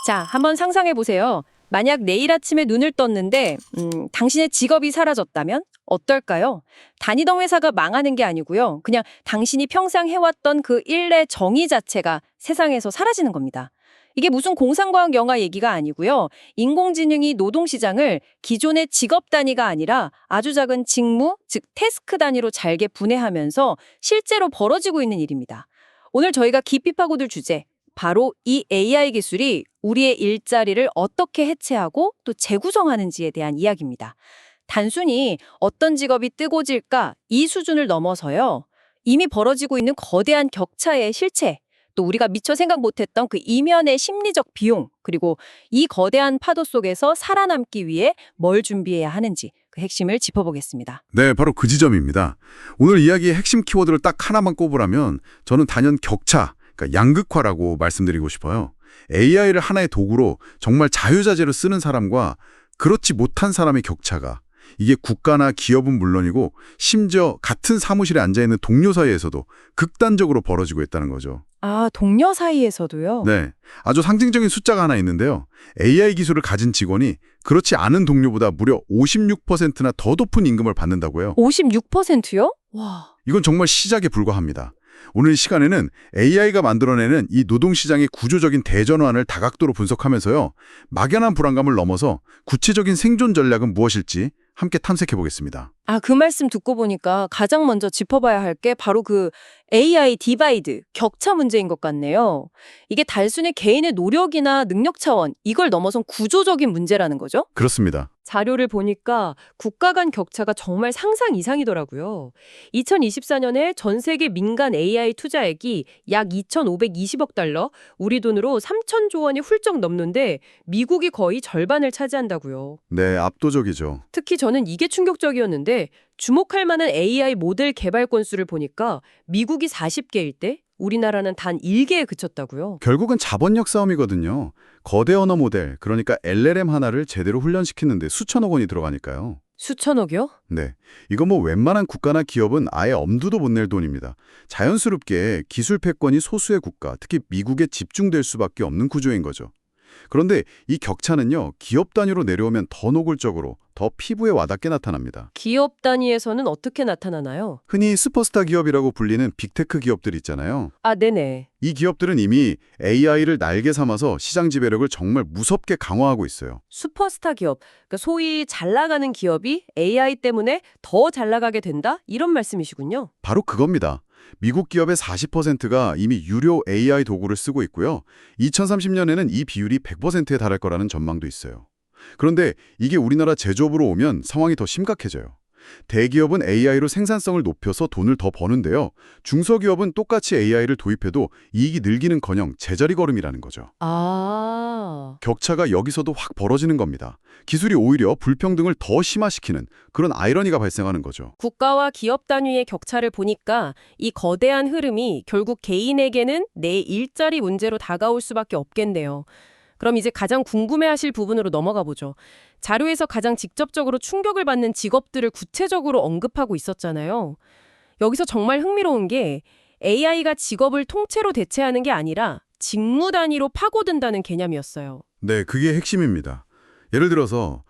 자, 한번 상상해 보세요. 만약 내일 아침에 눈을 떴는데 당신의 직업이 사라졌다면 어떨까요? 다니던 회사가 망하는 게 아니고요. 그냥 당신이 평생 해왔던 그 일의 정의 자체가 세상에서 사라지는 겁니다. 이게 무슨 공상과학 영화 얘기가 아니고요. 인공지능이 노동시장을 기존의 직업 단위가 아니라 아주 작은 직무, 즉 태스크 단위로 잘게 분해하면서 실제로 벌어지고 있는 일입니다. 오늘 저희가 깊이 파고들 주제, 바로 이 AI 기술이 우리의 일자리를 어떻게 해체하고 또 재구성하는지에 대한 이야기입니다. 단순히 어떤 직업이 뜨고 질까 이 수준을 넘어서요. 이미 벌어지고 있는 거대한 격차의 실체, 또 우리가 미처 생각 못했던 그 이면의 심리적 비용, 그리고 이 거대한 파도 속에서 살아남기 위해 뭘 준비해야 하는지 그 핵심을 짚어보겠습니다. 네, 바로 그 지점입니다. 오늘 이야기의 핵심 키워드를 딱 하나만 꼽으라면 저는 단연 격차, 그러니까 양극화라고 말씀드리고 싶어요. AI를 하나의 도구로 정말 자유자재로 쓰는 사람과 그렇지 못한 사람의 격차가 이게 국가나 기업은 물론이고 심지어 같은 사무실에 앉아있는 동료 사이에서도 극단적으로 벌어지고 있다는 거죠. 아, 동료 사이에서도요? 네, 아주 상징적인 숫자가 하나 있는데요. AI 기술을 가진 직원이 그렇지 않은 동료보다 무려 56%나 더 높은 임금을 받는다고요. 56%요? 와. 이건 정말 시작에 불과합니다. 오늘 이 시간에는 AI가 만들어내는 이 노동시장의 구조적인 대전환을 다각도로 분석하면서요. 막연한 불안감을 넘어서 구체적인 생존 전략은 무엇일지 함께 탐색해 보겠습니다. 아, 그 말씀 듣고 보니까 가장 먼저 짚어봐야 할 게 바로 그 AI 디바이드, 격차 문제인 것 같네요. 이게 단순히 개인의 노력이나 능력 차원, 이걸 넘어선 구조적인 문제라는 거죠? 그렇습니다. 자료를 보니까 국가 간 격차가 정말 상상 이상이더라고요. 2024년에 전 세계 민간 AI 투자액이 약 2,520억 달러, 우리 돈으로 3,000조 원이 훌쩍 넘는데 미국이 거의 절반을 차지한다고요. 네, 압도적이죠. 특히 저는 이게 충격적이었는데 주목할 만한 AI 모델 개발 건수를 보니까 미국이 40개일 때 우리나라는 단 1개에 그쳤다고요. 결국은 자본력 싸움이거든요. 거대 언어 모델, 그러니까 LLM 하나를 제대로 훈련시키는데 수천억 원이 들어가니까요. 수천억이요? 네, 이거 뭐 웬만한 국가나 기업은 아예 엄두도 못 낼 돈입니다. 자연스럽게 기술 패권이 소수의 국가, 특히 미국에 집중될 수밖에 없는 구조인 거죠. 그런데 이 격차는요, 기업 단위로 내려오면 더 노골적으로, 더 피부에 와닿게 나타납니다. 기업 단위에서는 어떻게 나타나나요? 흔히 슈퍼스타 기업이라고 불리는 빅테크 기업들 있잖아요. 아, 네네. 이 기업들은 이미 AI를 날개 삼아서 시장 지배력을 정말 무섭게 강화하고 있어요. 슈퍼스타 기업, 그러니까 소위 잘 나가는 기업이 AI 때문에 더 잘 나가게 된다? 이런 말씀이시군요. 바로 그겁니다. 미국 기업의 40%가 이미 유료 AI 도구를 쓰고 있고요. 2030년에는 이 비율이 100%에 달할 거라는 전망도 있어요. 그런데 이게 우리나라 제조업으로 오면 상황이 더 심각해져요. 대기업은 AI로 생산성을 높여서 돈을 더 버는데요. 중소기업은 똑같이 AI를 도입해도 이익이 늘기는커녕 제자리 걸음이라는 거죠. 아, 격차가 여기서도 확 벌어지는 겁니다. 기술이 오히려 불평등을 더 심화시키는 그런 아이러니가 발생하는 거죠. 국가와 기업 단위의 격차를 보니까 이 거대한 흐름이 결국 개인에게는 내 일자리 문제로 다가올 수밖에 없겠네요. 그럼 이제 가장 궁금해하실 부분으로 넘어가 보죠. 자료에서 가장 직접적으로 충격을 받는 직업들을 구체적으로 언급하고 있었잖아요. 여기서 정말 흥미로운 게 AI가 직업을 통째로 대체하는 게 아니라 직무 단위로 파고든다는 개념이었어요. 네, 그게 핵심입니다. 예를 들어서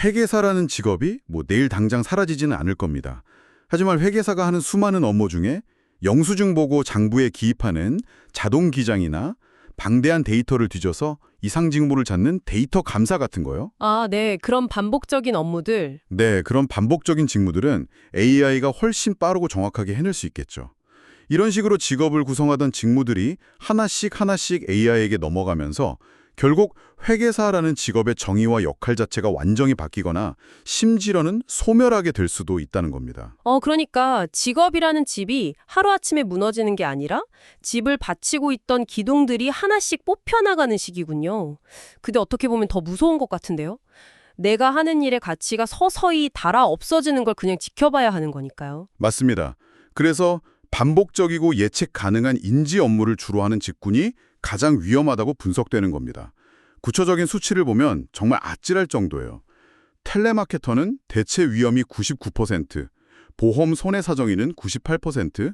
회계사라는 직업이 뭐 내일 당장 사라지지는 않을 겁니다. 하지만 회계사가 하는 수많은 업무 중에 영수증 보고 장부에 기입하는 자동 기장이나 방대한 데이터를 뒤져서 이상 징후를 찾는 데이터 감사 같은 거요. 아, 네. 그런 반복적인 업무들. 네, 그런 반복적인 직무들은 AI가 훨씬 빠르고 정확하게 해낼 수 있겠죠. 이런 식으로 직업을 구성하던 직무들이 하나씩 AI에게 넘어가면서 결국 회계사라는 직업의 정의와 역할 자체가 완전히 바뀌거나 심지어는 소멸하게 될 수도 있다는 겁니다. 그러니까 직업이라는 집이 하루아침에 무너지는 게 아니라 집을 받치고 있던 기둥들이 하나씩 뽑혀나가는 시기군요. 근데 어떻게 보면 더 무서운 것 같은데요? 내가 하는 일의 가치가 서서히 닳아 없어지는 걸 그냥 지켜봐야 하는 거니까요. 맞습니다. 그래서 반복적이고 예측 가능한 인지 업무를 주로 하는 직군이 가장 위험하다고 분석되는 겁니다. 구체적인 수치를 보면 정말 아찔할 정도예요. 텔레마케터는 대체 위험이 99%, 보험 손해사정인은 98%,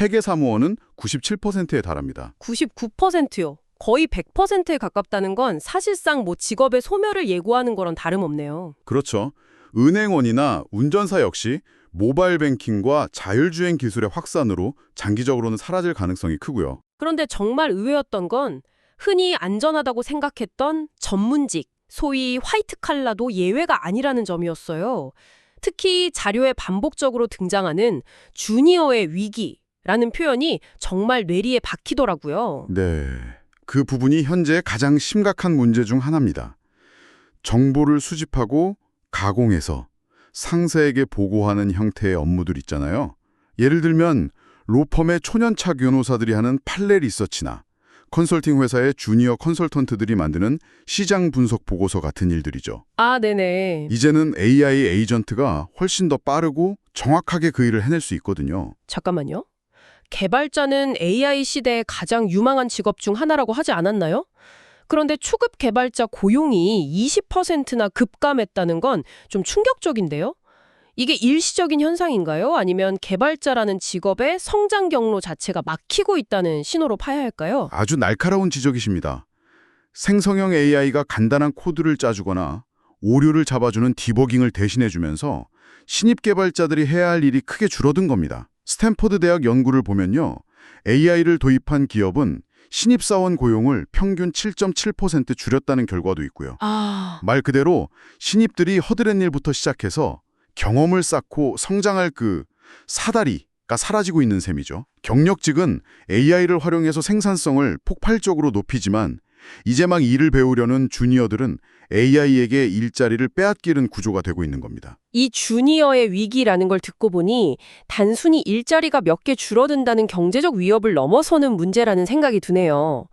회계사무원은 97%에 달합니다. 99%요. 거의 100%에 가깝다는 건 사실상 뭐 직업의 소멸을 예고하는 거랑 다름없네요. 그렇죠. 은행원이나 운전사 역시 모바일 뱅킹과 자율주행 기술의 확산으로 장기적으로는 사라질 가능성이 크고요. 그런데 정말 의외였던 건 흔히 안전하다고 생각했던 전문직, 소위 화이트 칼라도 예외가 아니라는 점이었어요. 특히 자료에 반복적으로 등장하는 주니어의 위기라는 표현이 정말 뇌리에 박히더라고요. 네. 그 부분이 현재 가장 심각한 문제 중 하나입니다. 정보를 수집하고 가공해서 상사에게 보고하는 형태의 업무들 있잖아요. 예를 들면 로펌의 초년차 변호사들이 하는 판례 리서치나 컨설팅 회사의 주니어 컨설턴트들이 만드는 시장 분석 보고서 같은 일들이죠. 아, 네네. 이제는 AI 에이전트가 훨씬 더 빠르고 정확하게 그 일을 해낼 수 있거든요. 잠깐만요. 개발자는 AI 시대의 가장 유망한 직업 중 하나라고 하지 않았나요? 그런데 초급 개발자 고용이 20%나 급감했다는 건 좀 충격적인데요? 이게 일시적인 현상인가요? 아니면 개발자라는 직업의 성장 경로 자체가 막히고 있다는 신호로 파야 할까요? 아주 날카로운 지적이십니다. 생성형 AI가 간단한 코드를 짜주거나 오류를 잡아주는 디버깅을 대신해주면서 신입 개발자들이 해야 할 일이 크게 줄어든 겁니다. 스탠퍼드 대학 연구를 보면요. AI를 도입한 기업은 신입사원 고용을 평균 7.7% 줄였다는 결과도 있고요. 말 그대로 신입들이 허드렛 일부터 시작해서 경험을 쌓고 성장할 그 사다리가 사라지고 있는 셈이죠. 경력직은 AI를 활용해서 생산성을 폭발적으로 높이지만 이제 막 일을 배우려는 주니어들은 AI에게 일자리를 빼앗기는 구조가 되고 있는 겁니다. 이 주니어의 위기라는 걸 듣고 보니 단순히 일자리가 몇 개 줄어든다는 경제적 위협을 넘어서는 문제라는 생각이 드네요.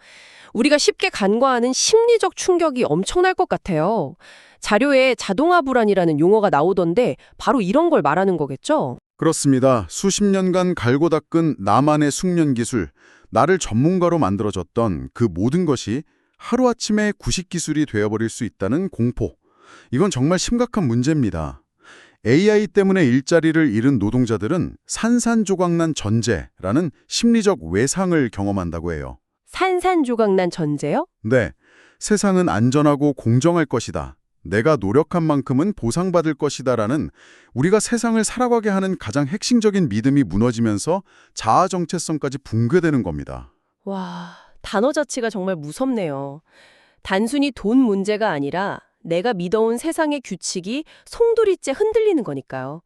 우리가 쉽게 간과하는 심리적 충격이 엄청날 것 같아요. 자료에 자동화 불안이라는 용어가 나오던데 바로 이런 걸 말하는 거겠죠? 그렇습니다. 수십 년간 갈고 닦은 나만의 숙련 기술, 나를 전문가로 만들어줬던 그 모든 것이 하루아침에 구식 기술이 되어버릴 수 있다는 공포. 이건 정말 심각한 문제입니다. AI 때문에 일자리를 잃은 노동자들은 산산조각난 전제라는 심리적 외상을 경험한다고 해요. 산산조각난 전제요? 네, 세상은 안전하고 공정할 것이다. 내가 노력한 만큼은 보상받을 것이다라는 우리가 세상을 살아가게 하는 가장 핵심적인 믿음이 무너지면서 자아 정체성까지 붕괴되는 겁니다. 와, 단어 자체가 정말 무섭네요. 단순히 돈 문제가 아니라 내가 믿어온 세상의 규칙이 송두리째 흔들리는 거니까요.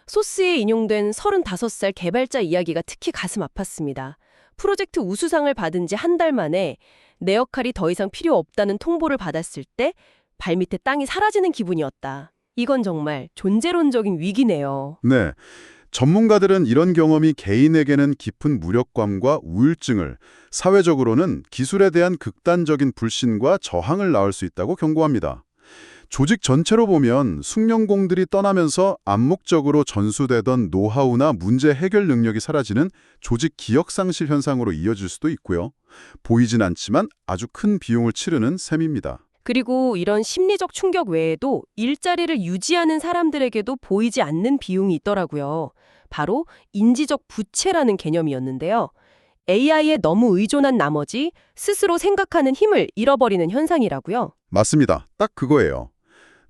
소스에 인용된 35살 개발자 이야기가 특히 가슴 아팠습니다. 프로젝트 우수상을 받은 지 한 달 만에 내 역할이 더 이상 필요 없다는 통보를 받았을 때 발밑에 땅이 사라지는 기분이었다. 이건 정말 존재론적인 위기네요. 네, 전문가들은 이런 경험이 개인에게는 깊은 무력감과 우울증을, 사회적으로는 기술에 대한 극단적인 불신과 저항을 낳을 수 있다고 경고합니다. 조직 전체로 보면 숙련공들이 떠나면서 암묵적으로 전수되던 노하우나 문제 해결 능력이 사라지는 조직 기억 상실 현상으로 이어질 수도 있고요. 보이진 않지만 아주 큰 비용을 치르는 셈입니다. 그리고 이런 심리적 충격 외에도 일자리를 유지하는 사람들에게도 보이지 않는 비용이 있더라고요. 바로 인지적 부채라는 개념이었는데요. AI에 너무 의존한 나머지 스스로 생각하는 힘을 잃어버리는 현상이라고요. 맞습니다. 딱 그거예요.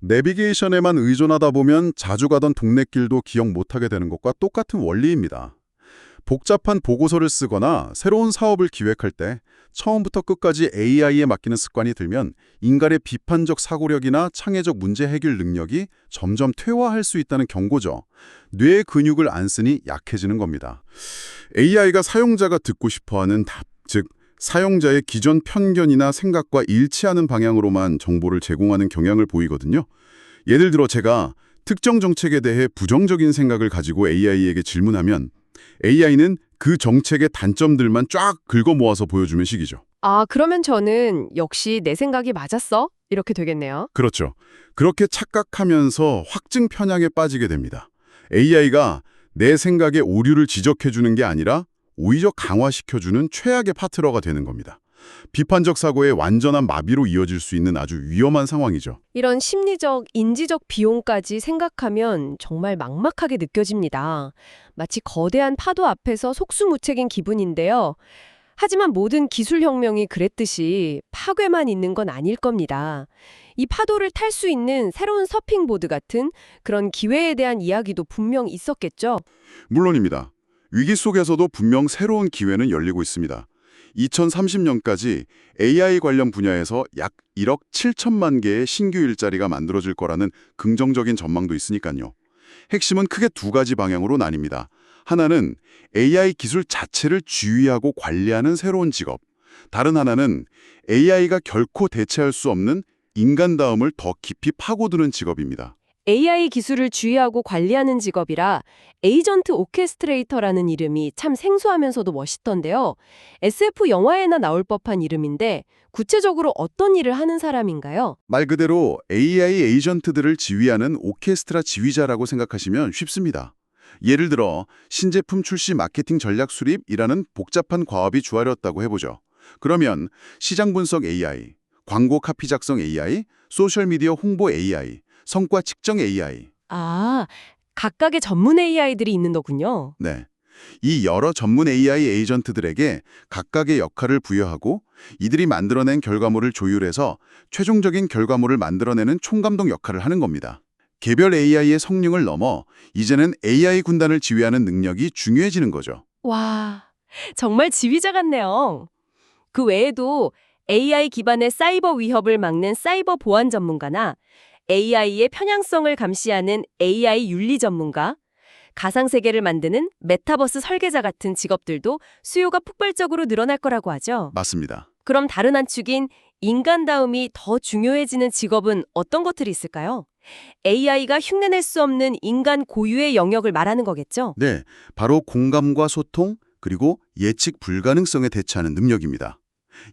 내비게이션에만 의존하다 보면 자주 가던 동네길도 기억 못하게 되는 것과 똑같은 원리입니다. 복잡한 보고서를 쓰거나 새로운 사업을 기획할 때 처음부터 끝까지 AI에 맡기는 습관이 들면 인간의 비판적 사고력이나 창의적 문제 해결 능력이 점점 퇴화할 수 있다는 경고죠. 뇌의 근육을 안 쓰니 약해지는 겁니다. AI가 사용자가 듣고 싶어하는 답, 즉 사용자의 기존 편견이나 생각과 일치하는 방향으로만 정보를 제공하는 경향을 보이거든요. 예를 들어 제가 특정 정책에 대해 부정적인 생각을 가지고 AI에게 질문하면 AI는 그 정책의 단점들만 쫙 긁어 모아서 보여주면 식이죠. 아, 그러면 저는 역시 내 생각이 맞았어? 이렇게 되겠네요. 그렇죠. 그렇게 착각하면서 확증 편향에 빠지게 됩니다. AI가 내 생각의 오류를 지적해주는 게 아니라 오히려 강화시켜주는 최악의 파트너가 되는 겁니다. 비판적 사고의 완전한 마비로 이어질 수 있는 아주 위험한 상황이죠. 이런 심리적, 인지적 비용까지 생각하면 정말 막막하게 느껴집니다. 마치 거대한 파도 앞에서 속수무책인 기분인데요. 하지만 모든 기술혁명이 그랬듯이 파괴만 있는 건 아닐 겁니다. 이 파도를 탈 수 있는 새로운 서핑보드 같은 그런 기회에 대한 이야기도 분명 있었겠죠. 물론입니다. 위기 속에서도 분명 새로운 기회는 열리고 있습니다. 2030년까지 AI 관련 분야에서 약 1억 7천만 개의 신규 일자리가 만들어질 거라는 긍정적인 전망도 있으니까요. 핵심은 크게 두 가지 방향으로 나뉩니다. 하나는 AI 기술 자체를 지휘하고 관리하는 새로운 직업. 다른 하나는 AI가 결코 대체할 수 없는 인간다움을 더 깊이 파고드는 직업입니다. AI 기술을 주의하고 관리하는 직업이라 에이전트 오케스트레이터라는 이름이 참 생소하면서도 멋있던데요. SF 영화에나 나올 법한 이름인데 구체적으로 어떤 일을 하는 사람인가요? 말 그대로 AI 에이전트들을 지휘하는 오케스트라 지휘자라고 생각하시면 쉽습니다. 예를 들어 신제품 출시 마케팅 전략 수립이라는 복잡한 과업이 주어졌다고 해보죠. 그러면 시장 분석 AI, 광고 카피 작성 AI, 소셜미디어 홍보 AI, 성과 측정 AI. 아, 각각의 전문 AI들이 있는 거군요. 네. 이 여러 전문 AI 에이전트들에게 각각의 역할을 부여하고 이들이 만들어낸 결과물을 조율해서 최종적인 결과물을 만들어내는 총감독 역할을 하는 겁니다. 개별 AI의 성능을 넘어 이제는 AI 군단을 지휘하는 능력이 중요해지는 거죠. 와, 정말 지휘자 같네요. 그 외에도 AI 기반의 사이버 위협을 막는 사이버 보안 전문가나 AI의 편향성을 감시하는 AI 윤리 전문가, 가상세계를 만드는 메타버스 설계자 같은 직업들도 수요가 폭발적으로 늘어날 거라고 하죠. 맞습니다. 그럼 다른 한 축인 인간다움이 더 중요해지는 직업은 어떤 것들이 있을까요? AI가 흉내낼 수 없는 인간 고유의 영역을 말하는 거겠죠? 네, 바로 공감과 소통, 그리고 예측 불가능성에 대처하는 능력입니다.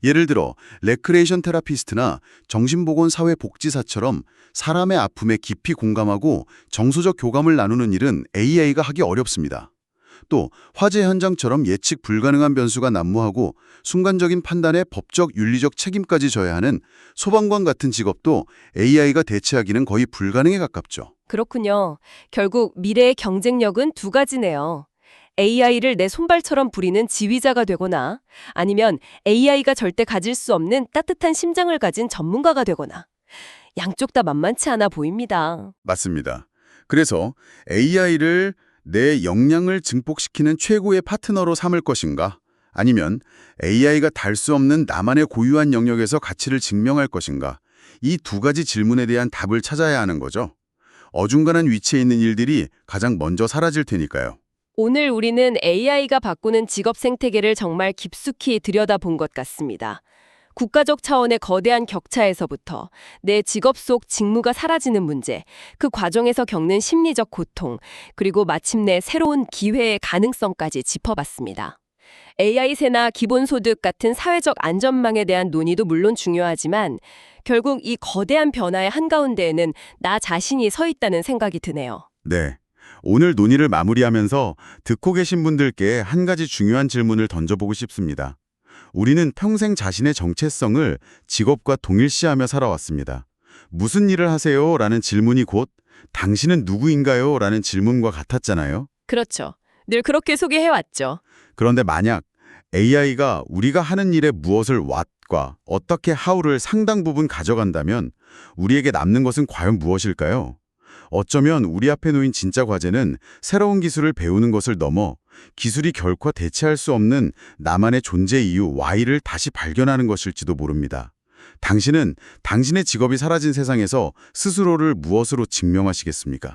예를 들어 레크레이션 테라피스트나 정신보건 사회복지사처럼 사람의 아픔에 깊이 공감하고 정서적 교감을 나누는 일은 AI가 하기 어렵습니다. 또 화재 현장처럼 예측 불가능한 변수가 난무하고 순간적인 판단에 법적 윤리적 책임까지 져야 하는 소방관 같은 직업도 AI가 대체하기는 거의 불가능에 가깝죠. 그렇군요. 결국 미래의 경쟁력은 두 가지네요. AI를 내 손발처럼 부리는 지휘자가 되거나 아니면 AI가 절대 가질 수 없는 따뜻한 심장을 가진 전문가가 되거나 양쪽 다 만만치 않아 보입니다. 맞습니다. 그래서 AI를 내 역량을 증폭시키는 최고의 파트너로 삼을 것인가? 아니면 AI가 달 수 없는 나만의 고유한 영역에서 가치를 증명할 것인가? 이 두 가지 질문에 대한 답을 찾아야 하는 거죠. 어중간한 위치에 있는 일들이 가장 먼저 사라질 테니까요. 오늘 우리는 AI가 바꾸는 직업 생태계를 정말 깊숙이 들여다본 것 같습니다. 국가적 차원의 거대한 격차에서부터 내 직업 속 직무가 사라지는 문제, 그 과정에서 겪는 심리적 고통, 그리고 마침내 새로운 기회의 가능성까지 짚어봤습니다. AI 세나 기본소득 같은 사회적 안전망에 대한 논의도 물론 중요하지만 결국 이 거대한 변화의 한가운데에는 나 자신이 서 있다는 생각이 드네요. 네. 오늘 논의를 마무리하면서 듣고 계신 분들께 한 가지 중요한 질문을 던져보고 싶습니다. 우리는 평생 자신의 정체성을 직업과 동일시하며 살아왔습니다. 무슨 일을 하세요? 라는 질문이 곧 당신은 누구인가요? 라는 질문과 같았잖아요. 그렇죠. 늘 그렇게 소개해왔죠. 그런데 만약 AI가 우리가 하는 일에 무엇을 what과 어떻게 how를 상당 부분 가져간다면 우리에게 남는 것은 과연 무엇일까요? 어쩌면 우리 앞에 놓인 진짜 과제는 새로운 기술을 배우는 것을 넘어 기술이 결코 대체할 수 없는 나만의 존재 이유 Y를 다시 발견하는 것일지도 모릅니다. 당신은 당신의 직업이 사라진 세상에서 스스로를 무엇으로 증명하시겠습니까?